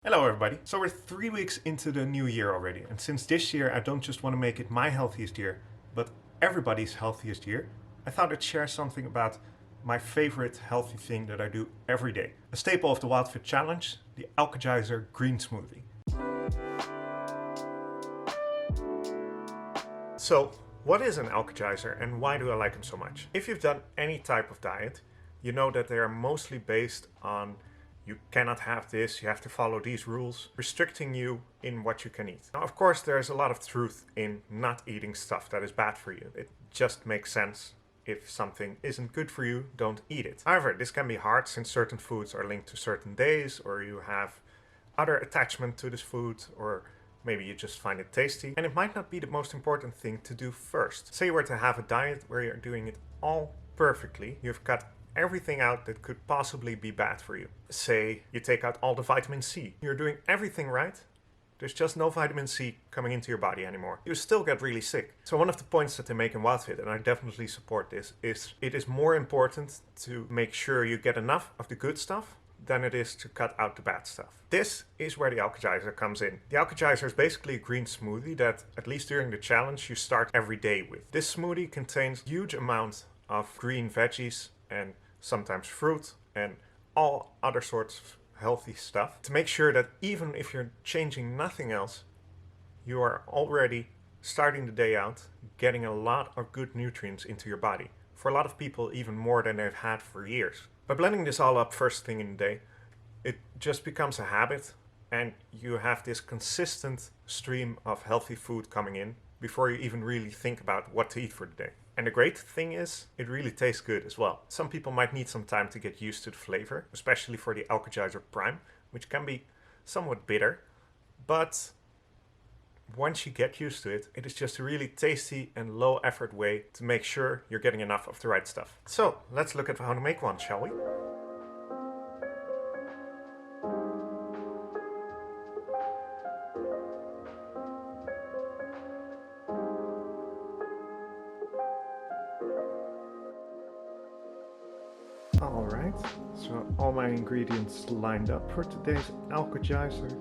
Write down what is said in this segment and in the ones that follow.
Hello everybody. So we're 3 weeks into the new year already, and since this year I don't just want to make it my healthiest year, but everybody's healthiest year, I thought I'd share something about my favorite healthy thing that I do every day. A staple of the WILDFIT challenge, the Alkagizer green smoothie. So, what is an Alkagizer and why do I like them so much? If you've done any type of diet, you know that they are mostly based on you cannot have this, you have to follow these rules, restricting you in what you can eat. Now, of course, there's a lot of truth in not eating stuff that is bad for you. It just makes sense. If something isn't good for you, don't eat it. However, this can be hard since certain foods are linked to certain days, or you have other attachment to this food, or maybe you just find it tasty. And it might not be the most important thing to do first. Say you were to have a diet where you're doing it all perfectly, you've got everything out that could possibly be bad for you. Say you take out all the vitamin C. You're doing everything right. There's just no vitamin C coming into your body anymore. You still get really sick. So one of the points that they make in WILDFIT, and I definitely support this, is it is more important to make sure you get enough of the good stuff than it is to cut out the bad stuff. This is where the Alkagizer comes in. The Alkagizer is basically a green smoothie that, at least during the challenge, you start every day with. This smoothie contains huge amounts of green veggies and sometimes fruit and all other sorts of healthy stuff to make sure that even if you're changing nothing else, you are already starting the day out getting a lot of good nutrients into your body. For a lot of people, even more than they've had for years. By blending this all up first thing in the day, it just becomes a habit and you have this consistent stream of healthy food coming in before you even really think about what to eat for the day. And the great thing is, it really tastes good as well. Some people might need some time to get used to the flavor, especially for the Alkagizer Prime, which can be somewhat bitter. But once you get used to it, it is just a really tasty and low effort way to make sure you're getting enough of the right stuff. So let's look at how to make one, shall we? Alright, so all my ingredients lined up for today's Alkagizer.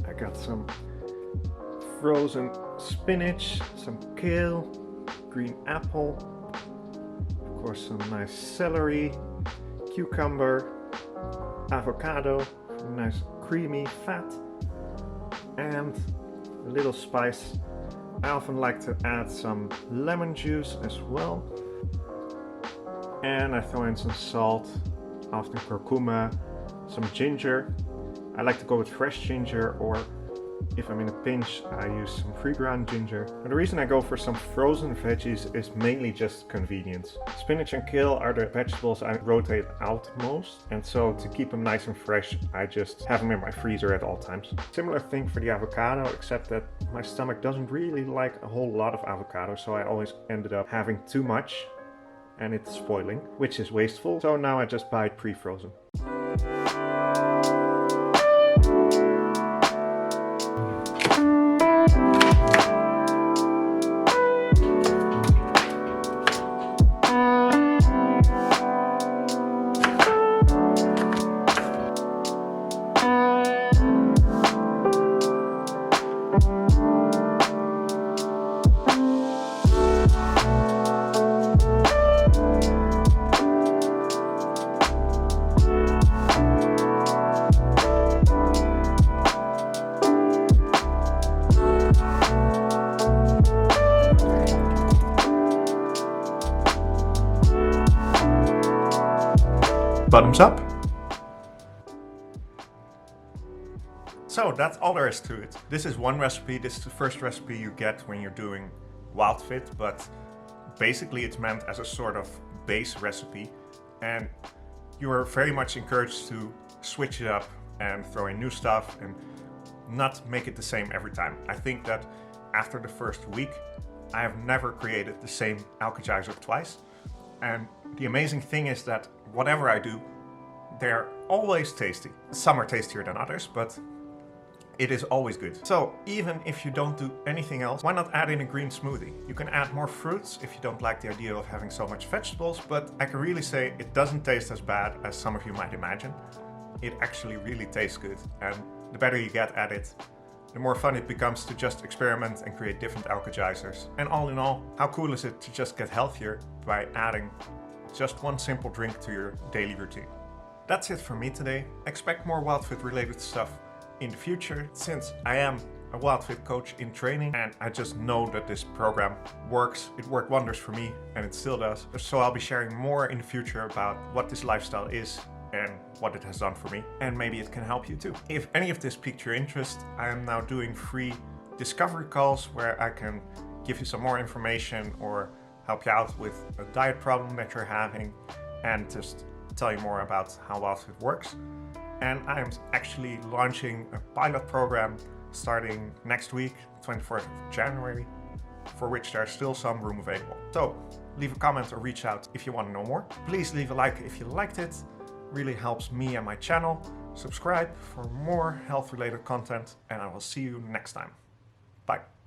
I got some frozen spinach, some kale, green apple, of course some nice celery, cucumber, avocado, nice creamy fat, and a little spice. I often like to add some lemon juice as well. And I throw in some salt, often curcuma, some ginger. I like to go with fresh ginger, or if I'm in a pinch, I use some pre-ground ginger. And the reason I go for some frozen veggies is mainly just convenience. Spinach and kale are the vegetables I rotate out most, and so to keep them nice and fresh, I just have them in my freezer at all times. Similar thing for the avocado, except that my stomach doesn't really like a whole lot of avocado, so I always ended up having too much and it's spoiling, which is wasteful. So now I just buy it pre-frozen. Bottoms up. So that's all there is to it. This is one recipe. This is the first recipe you get when you're doing WILDFIT, but basically it's meant as a sort of base recipe, and you are very much encouraged to switch it up and throw in new stuff and not make it the same every time. I think that after the first week, I have never created the same Alkagizer twice. And the amazing thing is that whatever I do, they're always tasty. Some are tastier than others, but it is always good. So even if you don't do anything else, why not add in a green smoothie? You can add more fruits if you don't like the idea of having so much vegetables, but I can really say it doesn't taste as bad as some of you might imagine. it actually really tastes good. And the better you get at it, the more fun it becomes to just experiment and create different Alkagizers. And all in all, how cool is it to just get healthier by adding just one simple drink to your daily routine? That's it for me today. Expect more WILDFIT related stuff in the future, since I am a WILDFIT coach in training and I just know that this program works. It worked wonders for me and it still does. So I'll be sharing more in the future about what this lifestyle is and what it has done for me, and maybe it can help you too. If any of this piqued your interest, I am now doing free discovery calls where I can give you some more information or help you out with a diet problem that you're having and just tell you more about how WILDFIT works. And I'm actually launching a pilot program starting next week, 24th of January, for which there's still some room available. So leave a comment or reach out if you want to know more. Please leave a like if you liked it. Really helps me and my channel. Subscribe for more health related content, and I will see you next time. Bye.